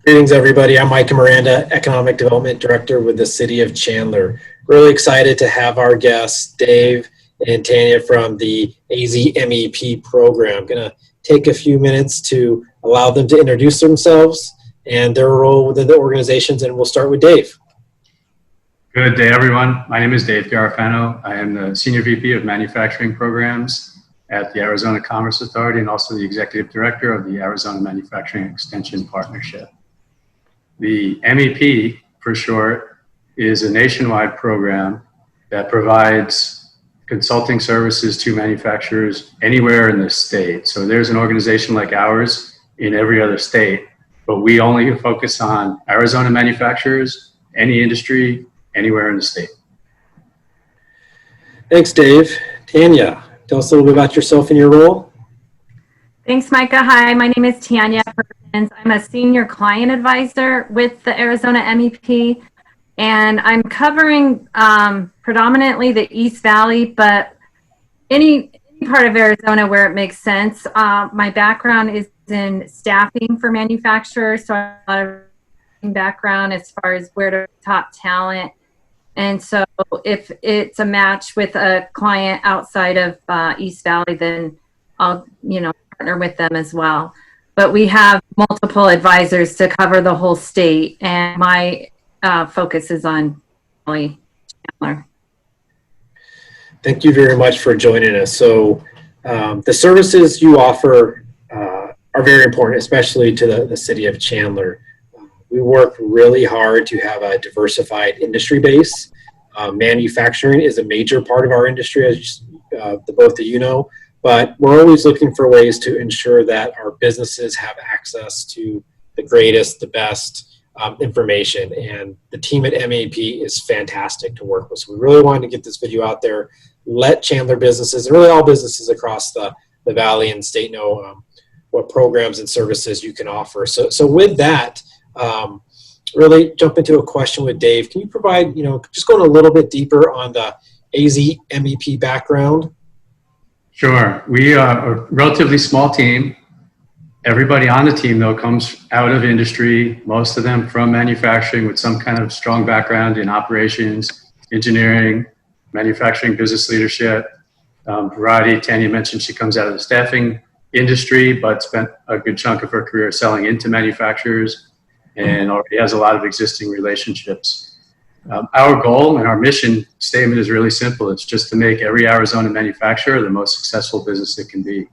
Greetings, everybody. I'm Micah Miranda, Economic Development Director with the City of Chandler. Really excited to have our guests, Dave and Tanya from the AZ MEP program. I'm going to take a few minutes to allow them to introduce themselves and their role within the organizations, and we'll start with Dave. Good day, everyone. My name is Dave Garafano. I am the Senior VP of Manufacturing Programs at the Arizona Commerce Authority and also the Executive Director of the Arizona Manufacturing Extension Partnership. The MEP, for short, is a nationwide program that provides consulting services to manufacturers anywhere in the state. So there's an organization like ours in every other state, but we only focus on Arizona manufacturers, any industry, anywhere in the state. Thanks, Dave. Tanya, tell us a little bit about yourself and your role. Thanks, Micah. Hi, my name is Tanya. Perkins. I'm a senior client advisor with the Arizona MEP, and I'm covering predominantly the East Valley, but any part of Arizona where it makes sense. My background is in staffing for manufacturers, so I have a lot of background as far as where to top talent. And so if it's a match with a client outside of East Valley, then I'll, partner with them as well. But we have multiple advisors to cover the whole state, and my focus is on Chandler. Thank you very much for joining us. So the services you offer are very important, especially to the city of Chandler. We work really hard to have a diversified industry base. Manufacturing is a major part of our industry, as the both of you know, but we're always looking for ways to ensure that our businesses have access to the greatest, the best information. And the team at MEP is fantastic to work with. So we really wanted to get this video out there, let Chandler businesses, and really all businesses across the valley and state know what programs and services you can offer. So with that, really jump into a question with Dave. Can you provide, just going a little bit deeper on the AZ MEP background? Sure. We are a relatively small team. Everybody on the team, though, comes out of industry, most of them from manufacturing with some kind of strong background in operations, engineering, manufacturing, business leadership. Variety, Tanya mentioned she comes out of the staffing industry, but spent a good chunk of her career selling into manufacturers and already has a lot of existing relationships. Our goal and our mission statement is really simple. It's just to make every Arizona manufacturer the most successful business it can be.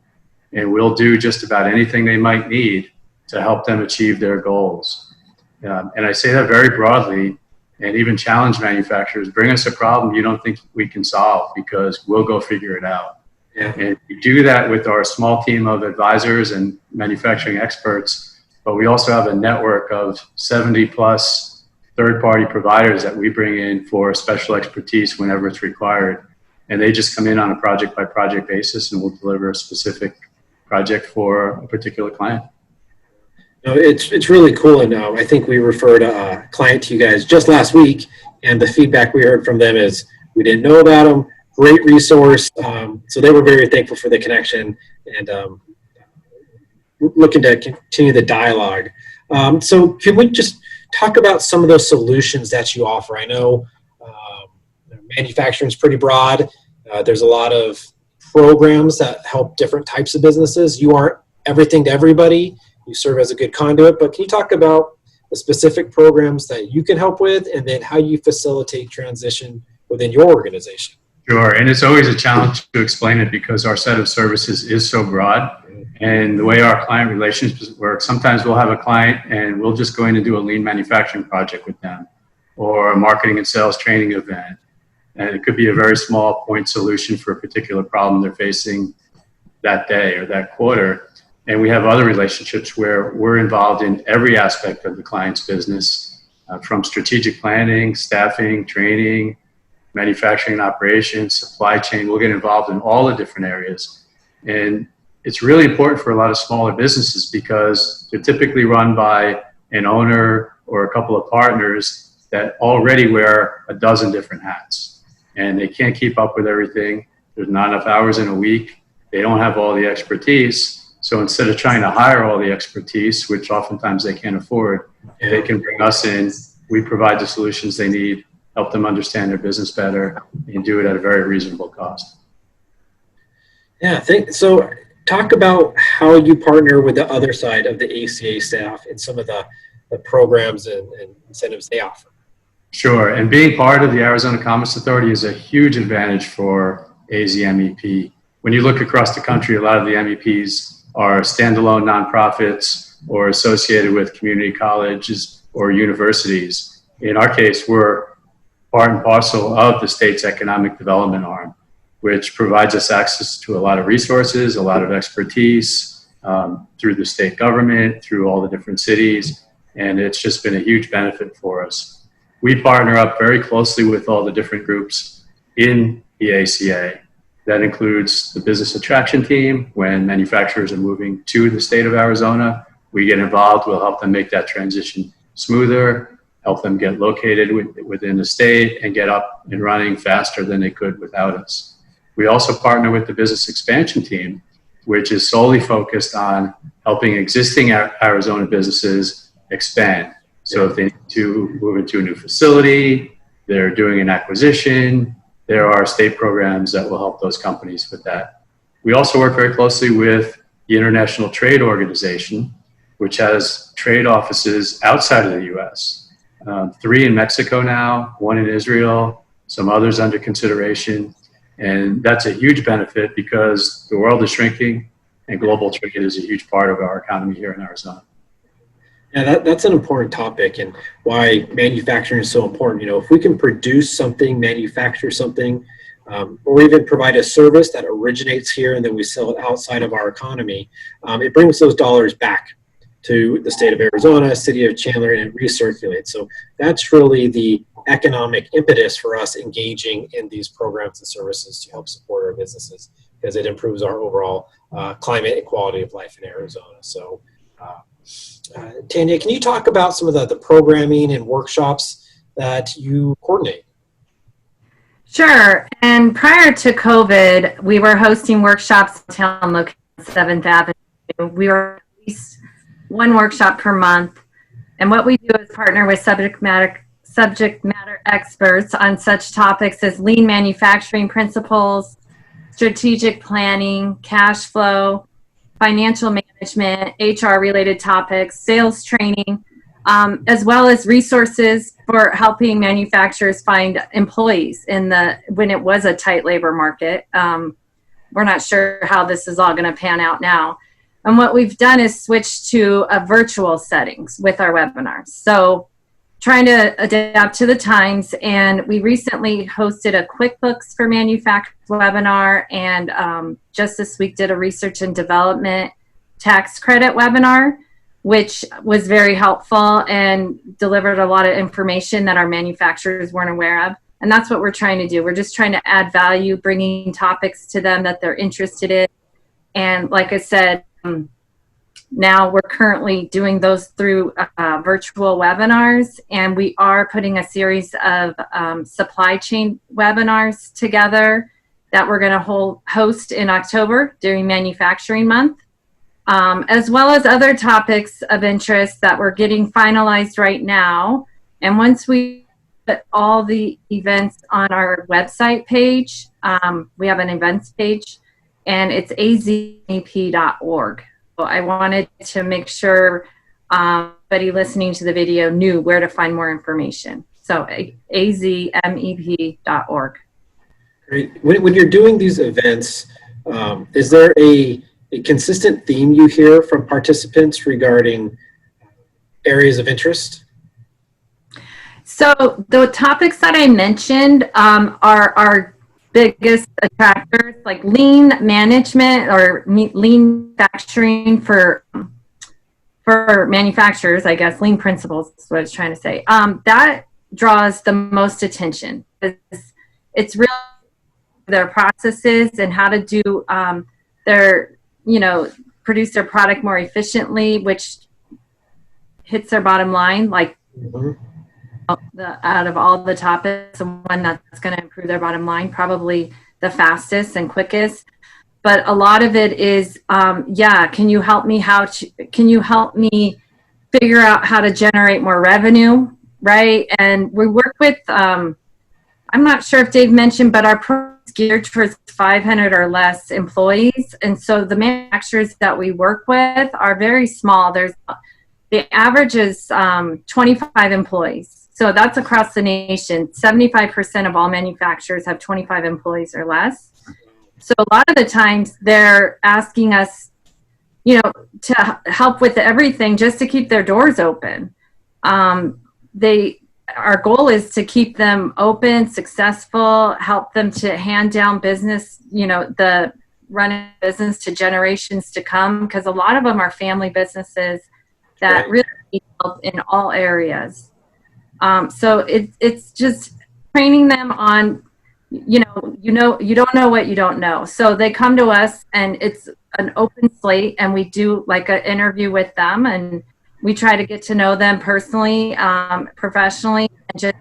And we'll do just about anything they might need to help them achieve their goals. And I say that very broadly, and even challenge manufacturers, bring us a problem you don't think we can solve, because we'll go figure it out. Yeah. And we do that with our small team of advisors and manufacturing experts, but we also have a network of 70 plus third-party providers that we bring in for special expertise whenever it's required. And they just come in on a project-by-project basis, and we'll deliver a specific project for a particular client. It's really cool, and I think we referred a client to you guys just last week, and the feedback we heard from them is we didn't know about them, great resource, so they were very thankful for the connection and looking to continue the dialogue. So can we just talk about some of those solutions that you offer? I know manufacturing is pretty broad. There's a lot of programs that help different types of businesses. You aren't everything to everybody. You serve as a good conduit, but can you talk about the specific programs that you can help with, and then how you facilitate transition within your organization? Sure, and it's always a challenge to explain it because our set of services is so broad. And the way our client relationships work, sometimes we'll have a client and we'll just go in and do a lean manufacturing project with them, or a marketing and sales training event. And it could be a very small point solution for a particular problem they're facing that day or that quarter. And we have other relationships where we're involved in every aspect of the client's business, from strategic planning, staffing, training, manufacturing and operations, supply chain. We'll get involved in all the different areas. And it's really important for a lot of smaller businesses because they're typically run by an owner or a couple of partners that already wear a dozen different hats, and they can't keep up with everything. There's not enough hours in a week. They don't have all the expertise. So instead of trying to hire all the expertise, which oftentimes they can't afford, they can bring us in. We provide the solutions they need, help them understand their business better, and do it at a very reasonable cost. Yeah, so. Talk about how you partner with the other side of the ACA staff and some of the programs and incentives they offer. Sure, and being part of the Arizona Commerce Authority is a huge advantage for AZ MEP. When you look across the country, a lot of the MEPs are standalone nonprofits or associated with community colleges or universities. In our case, we're part and parcel of the state's economic development arm, which provides us access to a lot of resources, a lot of expertise through the state government, through all the different cities, and it's just been a huge benefit for us. We partner up very closely with all the different groups in the ACA. That includes the business attraction team. When manufacturers are moving to the state of Arizona, we get involved. We'll help them make that transition smoother, help them get located within the state and get up and running faster than they could without us. We also partner with the business expansion team, which is solely focused on helping existing Arizona businesses expand. So if they need to move into a new facility, they're doing an acquisition, there are state programs that will help those companies with that. We also work very closely with the International Trade Organization, which has trade offices outside of the U.S. 3 in Mexico now, 1 in Israel, some others under consideration. And that's a huge benefit because the world is shrinking and global trade is a huge part of our economy here in Arizona. Yeah, that's an important topic and why manufacturing is so important. You know, if we can produce something, manufacture something, or even provide a service that originates here and then we sell it outside of our economy, it brings those dollars back to the state of Arizona, city of Chandler, and it recirculates. So that's really the economic impetus for us engaging in these programs and services to help support our businesses because it improves our overall climate and quality of life in Arizona. So Tanya, can you talk about some of the programming and workshops that you coordinate? Sure. And prior to COVID, we were hosting workshops on location 7th Avenue. We were at least one workshop per month. And what we do is partner with subject matter experts on such topics as lean manufacturing principles, strategic planning, cash flow, financial management, HR related topics, sales training, as well as resources for helping manufacturers find employees when it was a tight labor market. We're not sure how this is all going to pan out now. And what we've done is switch to a virtual settings with our webinars. So trying to adapt to the times. And we recently hosted a QuickBooks for Manufacturers webinar. And just this week did a research and development tax credit webinar, which was very helpful and delivered a lot of information that our manufacturers weren't aware of. And that's what we're trying to do. We're just trying to add value, bringing topics to them that they're interested in. And like I said, now we're currently doing those through virtual webinars, and we are putting a series of supply chain webinars together that we're going to host in October during Manufacturing Month, as well as other topics of interest that we're getting finalized right now. And once we put all the events on our website page, we have an events page, and it's azmep.org. So I wanted to make sure anybody listening to the video knew where to find more information. So azmep.org. Great. When you're doing these events, is there a consistent theme you hear from participants regarding areas of interest? So the topics that I mentioned are our biggest attractors, like lean management or lean manufacturing for manufacturers, I guess, lean principles is what I was trying to say. That draws the most attention. It's really their processes and how to do produce their product more efficiently, which hits their bottom line, like out of all the topics, the one that's going to improve their bottom line, probably the fastest and quickest. but a lot of it is, yeah, can you help me figure out how to generate more revenue, right? And we work with, I'm not sure if Dave mentioned, but our program is geared towards 500 or less employees. And so the manufacturers that we work with are very small. The average is 25 employees. So that's across the nation. 75% of all manufacturers have 25 employees or less. So a lot of the times they're asking us, to help with everything just to keep their doors open. Our goal is to keep them open, successful, help them to hand down business, the running business to generations to come, because a lot of them are family businesses that really need help in all areas. So it's just training them on, you don't know what you don't know. So they come to us and it's an open slate, and we do like an interview with them, and we try to get to know them personally, professionally, and just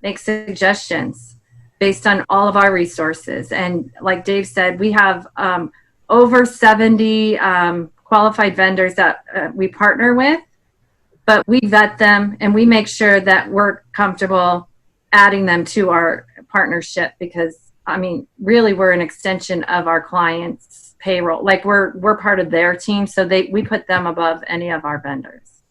make suggestions based on all of our resources. And like Dave said, we have over 70 qualified vendors that we partner with, but we vet them and we make sure that we're comfortable adding them to our partnership, because really we're an extension of our clients' payroll. Like we're part of their team, so we put them above any of our vendors.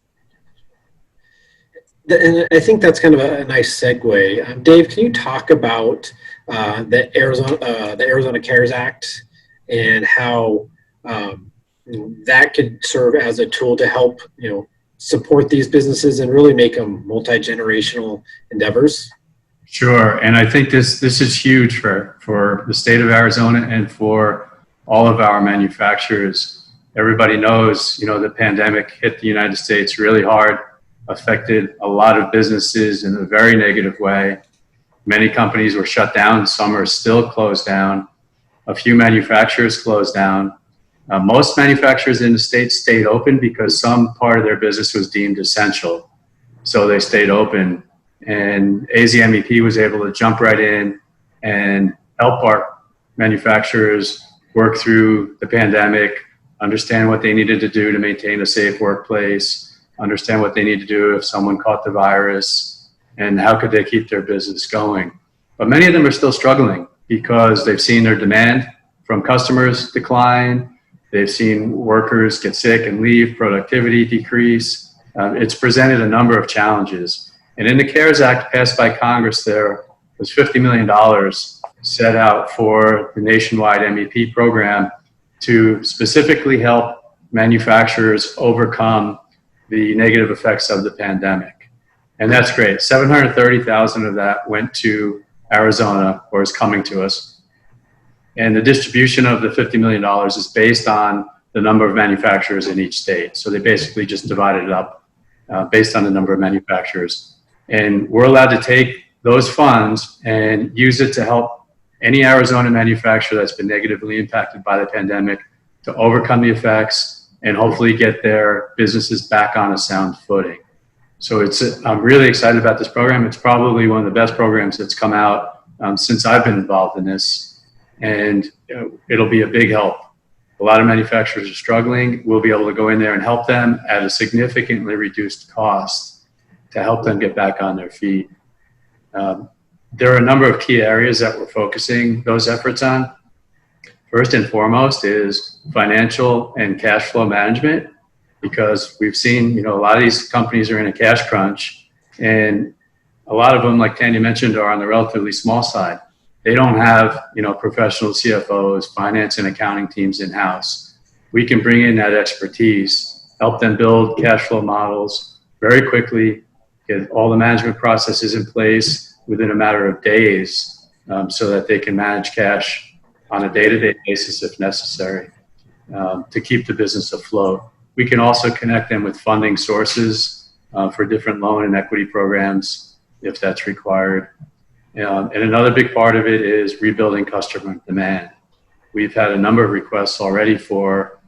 And I think that's kind of a nice segue. Dave, can you talk about the Arizona CARES Act and how that could serve as a tool to help support these businesses and really make them multi-generational endeavors? Sure, and I think this is huge for the state of Arizona and for all of our manufacturers. Everybody knows, the pandemic hit the United States really hard, affected a lot of businesses in a very negative way. Many companies were shut down. Some are still closed down. A few manufacturers closed down. Most manufacturers in the state stayed open because some part of their business was deemed essential. So they stayed open. And AZ MEP was able to jump right in and help our manufacturers work through the pandemic, understand what they needed to do to maintain a safe workplace, understand what they need to do if someone caught the virus, and how could they keep their business going. But many of them are still struggling because they've seen their demand from customers decline. They've seen workers get sick and leave, productivity decrease. It's presented a number of challenges. And in the CARES Act passed by Congress, there was $50 million set out for the nationwide MEP program to specifically help manufacturers overcome the negative effects of the pandemic. And that's great. 730,000 of that went to Arizona, or is coming to us. And the distribution of the $50 million is based on the number of manufacturers in each state. So they basically just divided it up based on the number of manufacturers. And we're allowed to take those funds and use it to help any Arizona manufacturer that's been negatively impacted by the pandemic to overcome the effects and hopefully get their businesses back on a sound footing. So I'm really excited about this program. It's probably one of the best programs that's come out since I've been involved in this. And it'll be a big help. A lot of manufacturers are struggling. We'll be able to go in there and help them at a significantly reduced cost to help them get back on their feet. There are a number of key areas that we're focusing those efforts on. First and foremost is financial and cash flow management, because we've seen, a lot of these companies are in a cash crunch, and a lot of them, like Tanya mentioned, are on the relatively small side. They don't have, professional CFOs, finance and accounting teams in-house. We can bring in that expertise, help them build cash flow models very quickly, get all the management processes in place within a matter of days, so that they can manage cash on a day-to-day basis if necessary, to keep the business afloat. We can also connect them with funding sources for different loan and equity programs if that's required. And another big part of it is rebuilding customer demand. We've had a number of requests already for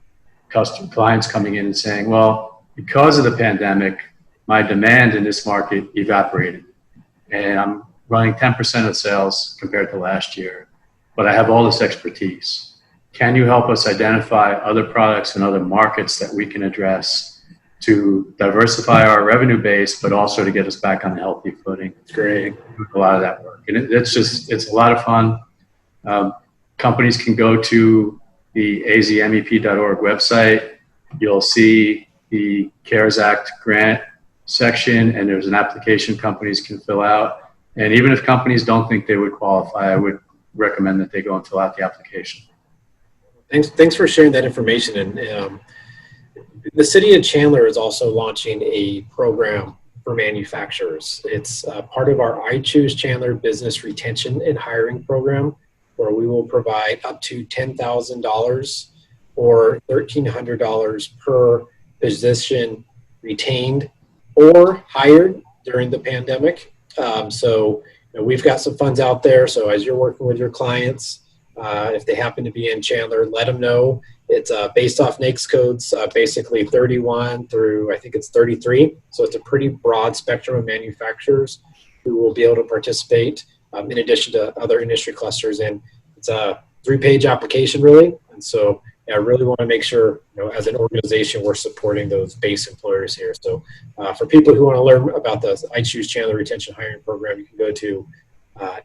clients coming in and saying, well, because of the pandemic, my demand in this market evaporated, and I'm running 10% of sales compared to last year, but I have all this expertise. can you help us identify other products and other markets that we can address to diversify our revenue base, but also to get us back on a healthy footing? Great. A lot of that work. And it's a lot of fun. Companies can go to the azmep.org website. You'll see the CARES Act grant section, and there's an application companies can fill out. And even if companies don't think they would qualify, I would recommend that they go and fill out the application. Thanks for sharing that information. And the city of Chandler is also launching a program for manufacturers. It's part of our I Choose Chandler Business Retention and Hiring Program, where we will provide up to $10,000 or $1,300 per position retained or hired during the pandemic. So we've got some funds out there. So as you're working with your clients, if they happen to be in Chandler, let them know. It's based off NAICS codes, basically 31 through, I think it's 33. So it's a pretty broad spectrum of manufacturers who will be able to participate in addition to other industry clusters. And it's a 3-page application, really. And so I really want to make sure, as an organization, we're supporting those base employers here. So for people who want to learn about the I Choose Chandler Retention Hiring Program, you can go to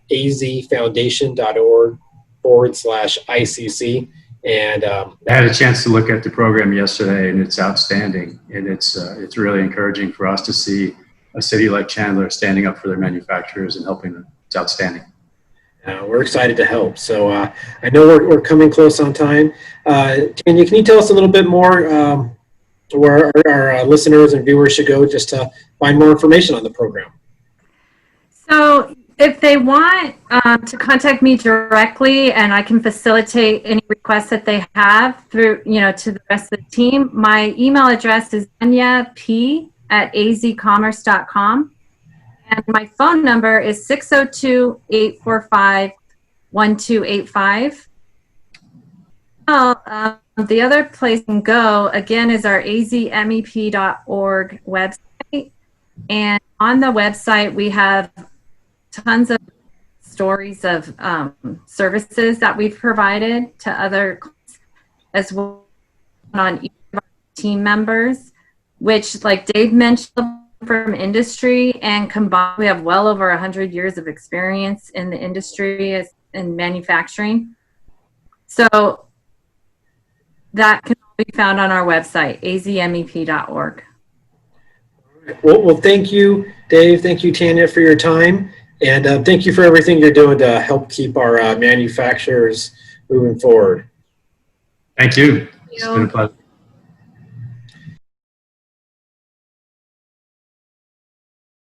azfoundation.org/ICC. And I had a chance to look at the program yesterday, and it's outstanding. And it's really encouraging for us to see a city like Chandler standing up for their manufacturers and helping them. It's outstanding. We're excited to help. So I know we're coming close on time. Tanya, can you tell us a little bit more where our listeners and viewers should go just to find more information on the program? So if they want to contact me directly, and I can facilitate any requests that they have through, to the rest of the team, my email address is tanya@azcommerce.com. And my phone number is 602-845-1285. The other place you can go, again, is our azmep.org website. And on the website, we have tons of stories of services that we've provided to other clients, as well on each of our team members, which, like Dave mentioned, from industry, and combined we have well over 100 years of experience in the industry in manufacturing. So that can be found on our website, azmep.org. Well, thank you, Dave. Thank you, Tanya, for your time. And thank you for everything you're doing to help keep our manufacturers moving forward. Thank you. It's been a pleasure.